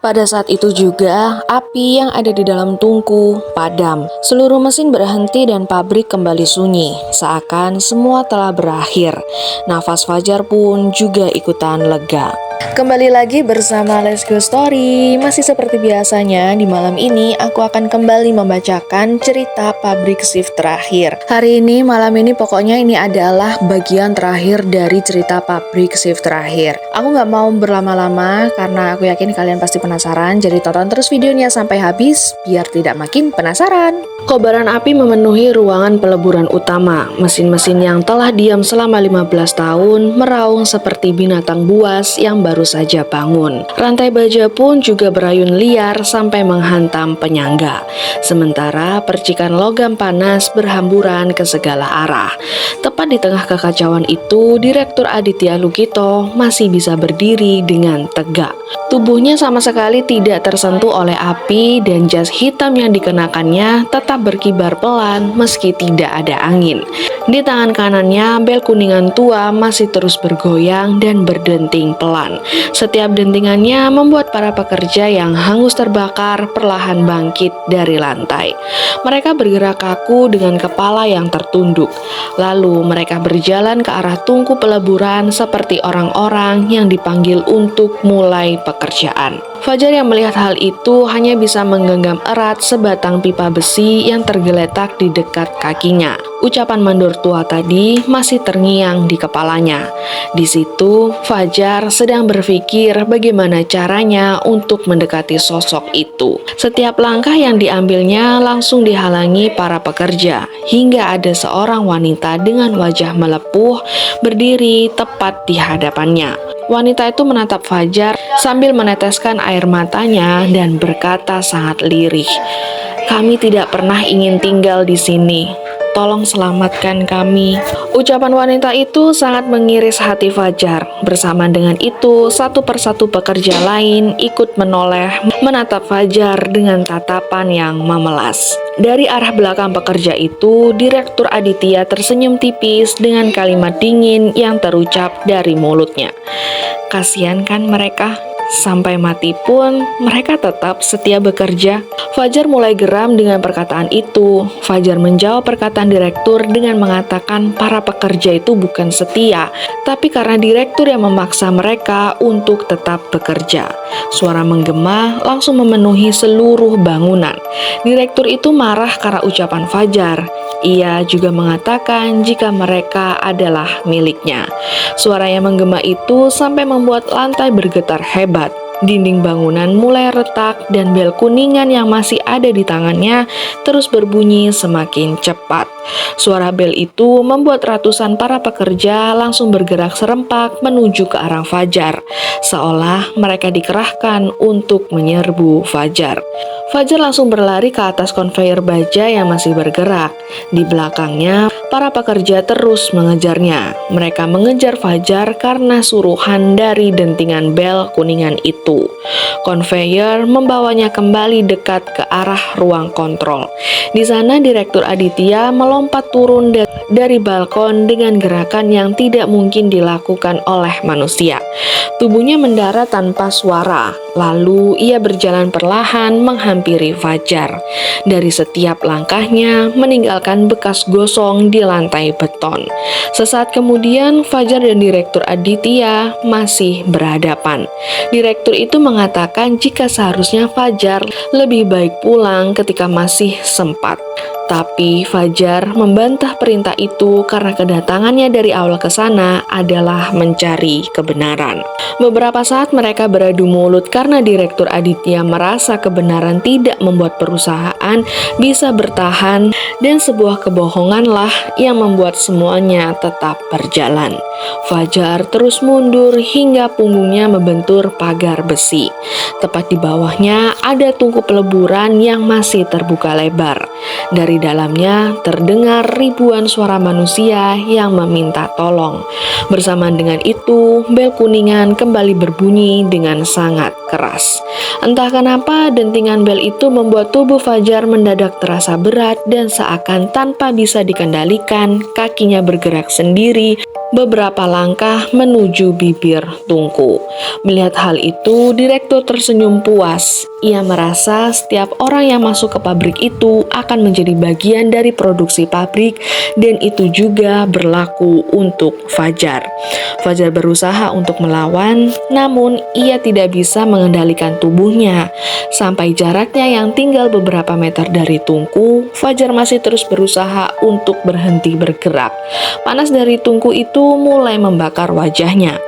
Pada saat itu juga, api yang ada di dalam tungku padam. Seluruh mesin berhenti dan pabrik kembali sunyi, seakan semua telah berakhir. Nafas Fajar pun juga ikutan lega. Kembali lagi bersama Let's Go Story. Masih seperti biasanya, di malam ini aku akan kembali membacakan cerita pabrik shift terakhir. Hari ini, malam ini pokoknya ini adalah bagian terakhir dari cerita pabrik shift terakhir. Aku nggak mau berlama-lama karena aku yakin kalian pasti penasaran, jadi tonton terus videonya sampai habis biar tidak makin penasaran. Kobaran api memenuhi ruangan peleburan utama. Mesin-mesin yang telah diam selama 15 tahun meraung seperti binatang buas yang baru saja bangun. Rantai baja pun juga berayun liar sampai menghantam penyangga. Sementara percikan logam panas berhamburan ke segala arah. Tepat di tengah kekacauan itu, Direktur Aditya Lukito masih bisa berdiri dengan tegak. Tubuhnya sama sekali tidak tersentuh oleh api dan jas hitam yang dikenakannya tetap berkibar pelan meski tidak ada angin. Di tangan kanannya, bel kuningan tua masih terus bergoyang dan berdenting pelan. Setiap dentingannya membuat para pekerja yang hangus terbakar perlahan bangkit dari lantai. Mereka bergerak kaku dengan kepala yang tertunduk. Lalu mereka berjalan ke arah tungku peleburan seperti orang-orang yang dipanggil untuk mulai pekerjaan. Fajar yang melihat hal itu hanya bisa menggenggam erat sebatang pipa besi yang tergeletak di dekat kakinya. Ucapan mandor tua tadi masih terngiang di kepalanya. Di situ, Fajar sedang berpikir bagaimana caranya untuk mendekati sosok itu. Setiap langkah yang diambilnya langsung dihalangi para pekerja, hingga ada seorang wanita dengan wajah melepuh berdiri tepat di hadapannya. Wanita itu menatap Fajar sambil meneteskan air matanya dan berkata sangat lirih, "Kami tidak pernah ingin tinggal di sini. Tolong selamatkan kami." Ucapan wanita itu sangat mengiris hati Fajar. Bersamaan dengan itu, satu persatu pekerja lain ikut menoleh menatap Fajar dengan tatapan yang memelas. Dari arah belakang pekerja itu, Direktur Aditya tersenyum tipis dengan kalimat dingin yang terucap dari mulutnya. "Kasihan kan mereka? Sampai mati pun mereka tetap setia bekerja." Fajar mulai geram dengan perkataan itu. Fajar menjawab perkataan direktur dengan mengatakan para pekerja itu bukan setia, tapi karena direktur yang memaksa mereka untuk tetap bekerja. Suara menggema langsung memenuhi seluruh bangunan. Direktur itu marah karena ucapan Fajar. Ia juga mengatakan jika mereka adalah miliknya. Suara yang menggema itu sampai membuat lantai bergetar hebat. Dinding bangunan mulai retak dan bel kuningan yang masih ada di tangannya terus berbunyi semakin cepat. Suara bel itu membuat ratusan para pekerja langsung bergerak serempak menuju ke arah Fajar, seolah mereka dikerahkan untuk menyerbu Fajar. Fajar langsung berlari ke atas konveyor baja yang masih bergerak. Di belakangnya, para pekerja terus mengejarnya. Mereka mengejar Fajar karena suruhan dari dentingan bel kuningan itu. Konveyor membawanya kembali dekat ke arah ruang kontrol. Di sana, Direktur Aditya melompat turun dari balkon dengan gerakan yang tidak mungkin dilakukan oleh manusia. Tubuhnya mendarat tanpa suara, lalu ia berjalan perlahan menghampiri Fajar. Dari setiap langkahnya meninggalkan bekas gosong di lantai beton. Sesaat kemudian, Fajar dan Direktur Aditya masih berhadapan. Direktur itu mengatakan jika seharusnya Fajar lebih baik pulang ketika masih sempat. Tapi Fajar membantah perintah itu karena kedatangannya dari awal ke sana adalah mencari kebenaran. Beberapa saat mereka beradu mulut karena Direktur Aditya merasa kebenaran tidak membuat perusahaan bisa bertahan dan sebuah kebohonganlah yang membuat semuanya tetap berjalan. Fajar terus mundur hingga punggungnya membentur pagar besi. Tepat di bawahnya ada tungku peleburan yang masih terbuka lebar. Dari dalamnya terdengar ribuan suara manusia yang meminta tolong. Bersamaan dengan itu, bel kuningan kembali berbunyi dengan sangat keras. Entah kenapa dentingan bel itu membuat tubuh Fajar mendadak terasa berat dan seakan tanpa bisa dikendalikan, kakinya bergerak sendiri beberapa langkah menuju bibir tungku. Melihat hal itu, direktur tersenyum puas. Ia merasa setiap orang yang masuk ke pabrik itu akan menjadi bagian dari produksi pabrik, dan itu juga berlaku untuk Fajar. Fajar berusaha untuk melawan, namun ia tidak bisa mengendalikan tubuhnya. Sampai jaraknya yang tinggal beberapa meter dari tungku, Fajar masih terus berusaha untuk berhenti bergerak. Panas dari tungku itu mulai membakar wajahnya.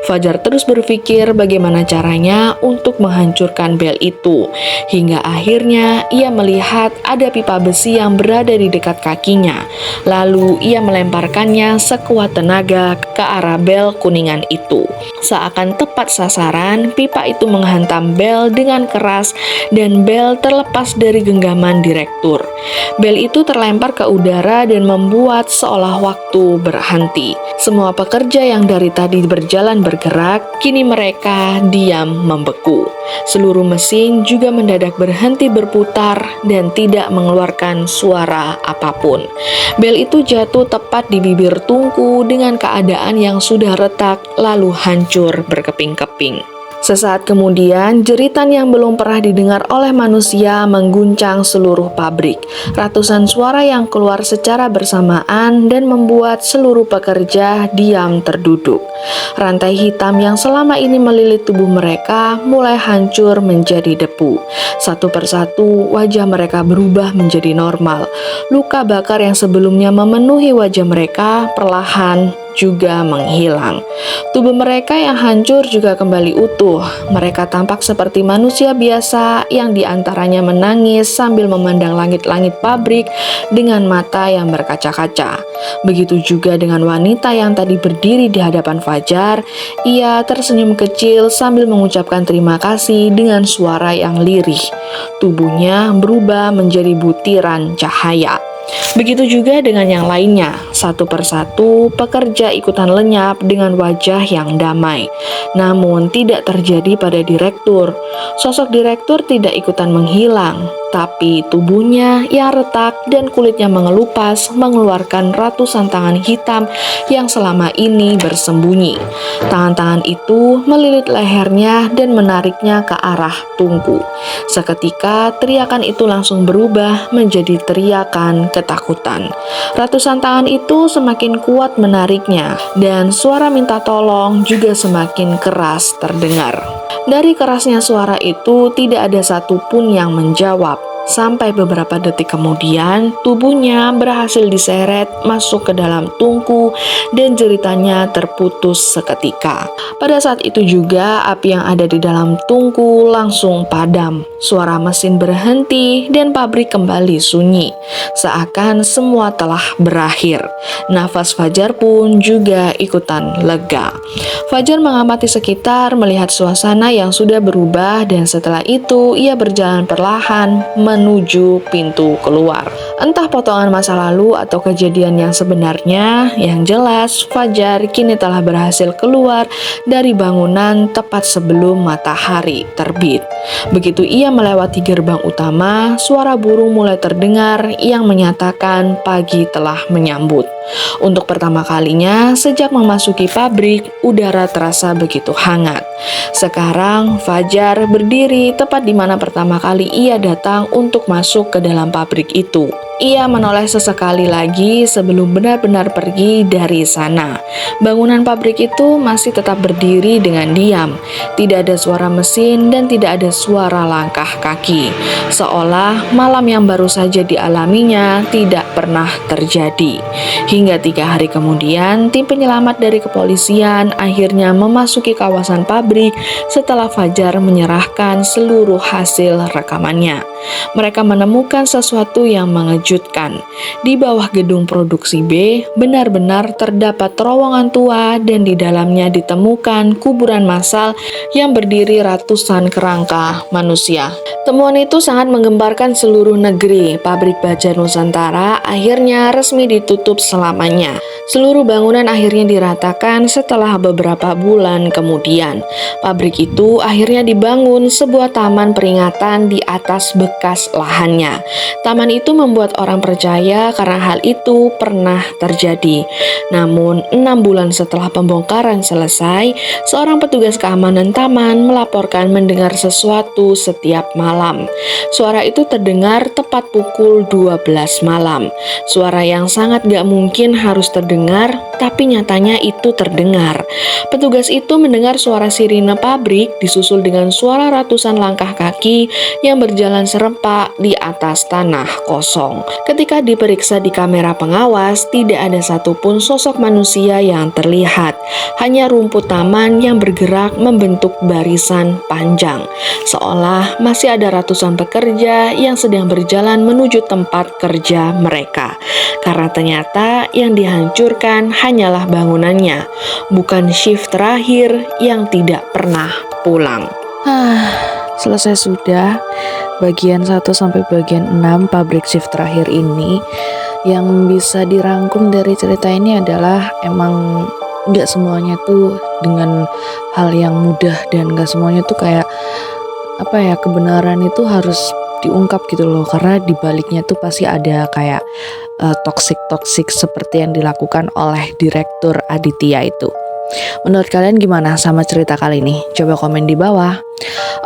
Fajar terus berpikir bagaimana caranya untuk menghancurkan bel itu. Hingga akhirnya ia melihat ada pipa besi yang berada di dekat kakinya. Lalu ia melemparkannya sekuat tenaga ke arah bel kuningan itu. Seakan tepat sasaran, pipa itu menghantam bel dengan keras dan bel terlepas dari genggaman direktur. Bel itu terlempar ke udara dan membuat seolah waktu berhenti. Semua pekerja yang dari tadi berjalan bergerak, kini mereka diam membeku. Seluruh mesin juga mendadak berhenti berputar dan tidak mengeluarkan suara apapun. Bel itu jatuh tepat di bibir tungku dengan keadaan yang sudah retak lalu hancur berkeping-keping. Sesaat kemudian, jeritan yang belum pernah didengar oleh manusia mengguncang seluruh pabrik. Ratusan suara yang keluar secara bersamaan dan membuat seluruh pekerja diam terduduk. Rantai hitam yang selama ini melilit tubuh mereka mulai hancur menjadi debu. Satu persatu, wajah mereka berubah menjadi normal. Luka bakar yang sebelumnya memenuhi wajah mereka perlahan juga menghilang. Tubuh mereka yang hancur juga kembali utuh. Mereka tampak seperti manusia biasa yang diantaranya menangis sambil memandang langit-langit pabrik dengan mata yang berkaca-kaca. Begitu juga dengan wanita yang tadi berdiri di hadapan Fajar. Ia tersenyum kecil sambil mengucapkan terima kasih dengan suara yang lirih. Tubuhnya berubah menjadi butiran cahaya. Begitu juga dengan yang lainnya, satu persatu pekerja ikutan lenyap dengan wajah yang damai. Namun tidak terjadi pada direktur. Sosok direktur tidak ikutan menghilang, tapi tubuhnya yang retak dan kulitnya mengelupas mengeluarkan ratusan tangan hitam yang selama ini bersembunyi. Tangan-tangan itu melilit lehernya dan menariknya ke arah tungku. Seketika teriakan itu langsung berubah menjadi teriakan ketakutan. Ratusan tangan itu semakin kuat menariknya dan suara minta tolong juga semakin keras terdengar. Dari kerasnya suara itu tidak ada satupun yang menjawab. Sampai beberapa detik kemudian, tubuhnya berhasil diseret masuk ke dalam tungku dan jeritannya terputus seketika. Pada saat itu juga, api yang ada di dalam tungku langsung padam. Suara mesin berhenti dan pabrik kembali sunyi, seakan semua telah berakhir. Nafas Fajar pun juga ikutan lega. Fajar mengamati sekitar, melihat suasana yang sudah berubah, dan setelah itu ia berjalan perlahan menuju pintu keluar. Entah potongan masa lalu atau kejadian yang sebenarnya, yang jelas Fajar kini telah berhasil keluar dari bangunan tepat sebelum matahari terbit. Begitu ia melewati gerbang utama, suara burung mulai terdengar yang menyatakan pagi telah menyambut. Untuk pertama kalinya sejak memasuki pabrik, udara terasa begitu hangat. Sekarang Fajar berdiri tepat di mana pertama kali ia datang untuk masuk ke dalam pabrik itu. Ia menoleh sesekali lagi sebelum benar-benar pergi dari sana. Bangunan pabrik itu masih tetap berdiri dengan diam. Tidak ada suara mesin dan tidak ada suara langkah kaki. Seolah malam yang baru saja dialaminya tidak pernah terjadi. Hingga 3 hari kemudian, tim penyelamat dari kepolisian akhirnya memasuki kawasan pabrik setelah Fajar menyerahkan seluruh hasil rekamannya. Mereka menemukan sesuatu yang mengejutkan. Di bawah gedung produksi B, benar-benar terdapat terowongan tua dan di dalamnya ditemukan kuburan massal yang berdiri ratusan kerangka manusia. Temuan itu sangat menggemparkan seluruh negeri. Pabrik baja Nusantara akhirnya resmi ditutup selamanya. Seluruh bangunan akhirnya diratakan setelah beberapa bulan kemudian. Pabrik itu akhirnya dibangun sebuah taman peringatan di atas bekas lahannya. Taman itu membuat orang percaya karena hal itu pernah terjadi. Namun, 6 bulan setelah pembongkaran selesai, seorang petugas keamanan taman melaporkan mendengar sesuatu setiap malam. Suara itu terdengar tepat pukul 12 malam. Suara yang sangat gak mungkin harus terdengar, tapi nyatanya itu terdengar. Petugas itu mendengar suara sirine pabrik disusul dengan suara ratusan langkah kaki yang berjalan serempak di atas tanah kosong. Ketika diperiksa di kamera pengawas, tidak ada satupun sosok manusia yang terlihat. Hanya rumput taman yang bergerak membentuk barisan panjang, seolah masih ada ratusan pekerja yang sedang berjalan menuju tempat kerja mereka. Karena ternyata yang dihancurkan hanyalah bangunannya, bukan shift terakhir yang tidak pernah pulang. Selesai sudah bagian 1 sampai bagian 6 pabrik shift terakhir ini. Yang bisa dirangkum dari cerita ini adalah emang nggak semuanya tuh dengan hal yang mudah, dan nggak semuanya tuh kayak kebenaran itu harus diungkap gitu loh, karena dibaliknya tuh pasti ada kayak toksik seperti yang dilakukan oleh Direktur Aditya itu. Menurut kalian gimana sama cerita kali ini? Coba komen di bawah.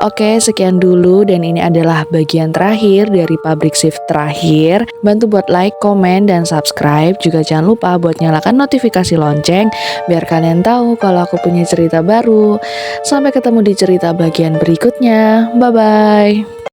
Oke, sekian dulu, dan ini adalah bagian terakhir dari pabrik shift terakhir. Bantu buat like, komen, dan subscribe. Juga jangan lupa buat nyalakan notifikasi lonceng biar kalian tahu kalau aku punya cerita baru. Sampai ketemu di cerita bagian berikutnya. Bye-bye.